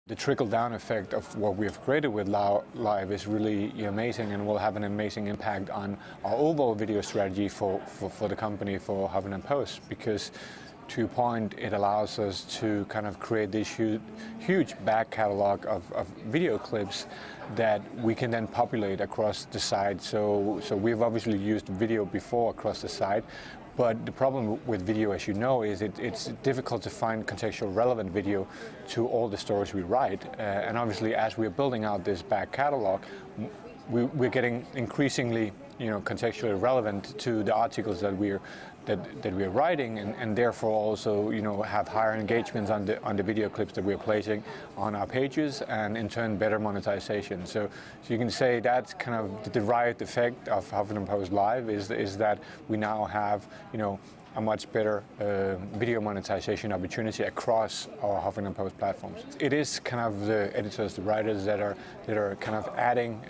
The trickle-down effect of what we have created with Live is really amazing, and will have an amazing impact on our overall video strategy for the company, for Huffington Post, because to your point, it allows us to kind of create this huge back catalog of video clips that we can then populate across the site. So we've obviously used video before across the site, but the problem with video, as you know, is it's difficult to find contextual relevant video to all the stories we write. And obviously, as we're building out this back catalog, we're getting increasingly contextually relevant to the articles that we're writing, and therefore also have higher engagements on the video clips that we're placing on our pages, and in turn better monetization. So you can say that's kind of the derived effect of Huffington Post Live is that we now have a much better video monetization opportunity across our Huffington Post platforms. It is kind of the editors, the writers that are kind of adding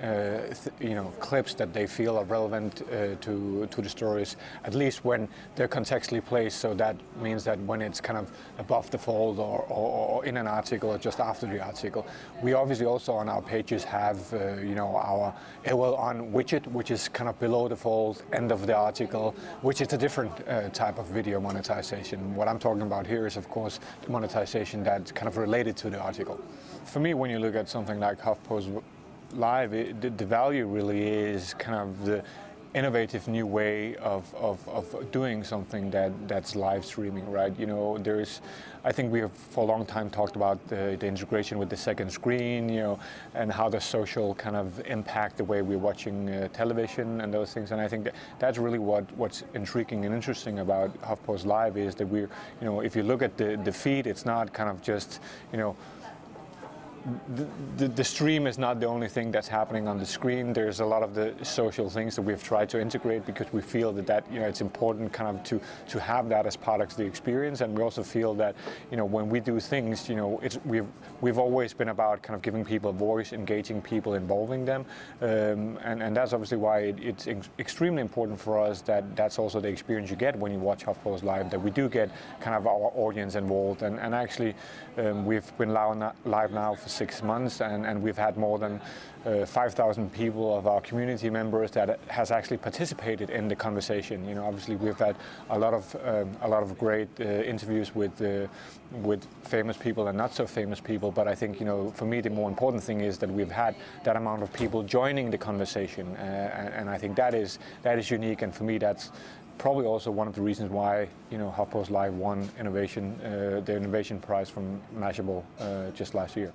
clips that they feel are relevant to the stories, at least when they're contextually placed. So that means that when it's kind of above the fold or in an article or just after the article. We obviously also on our pages have our AOL On widget, which is kind of below the fold, end of the article, which is a different type of video monetization. What I'm talking about here is, of course, the monetization that's kind of related to the article. For me, when you look at something like HuffPost Live, the value really is kind of the innovative new way of doing something that's live streaming, right? I think we have for a long time talked about the integration with the second screen, and how the social kind of impact the way we're watching television and those things. And I think that's really what's intriguing and interesting about HuffPost Live is that we're, if you look at the feed, it's not kind of just, the stream is not the only thing that's happening on the screen. There's a lot of the social things that we've tried to integrate because we feel that it's important kind of to have that as part of the experience. And we also feel that when we do things, we've always been about kind of giving people a voice, engaging people, involving them, and that's obviously why it's extremely important for us that that's also the experience you get when you watch HuffPost Live, that we do get kind of our audience involved. And actually we've been live now for 6 months, and we've had more than 5,000 people of our community members that has actually participated in the conversation. Obviously we've had a lot of great interviews with famous people and not so famous people, but I think for me the more important thing is that we've had that amount of people joining the conversation, and I think that is unique, and for me that's probably also one of the reasons why HuffPost Live won the innovation prize from Mashable just last year.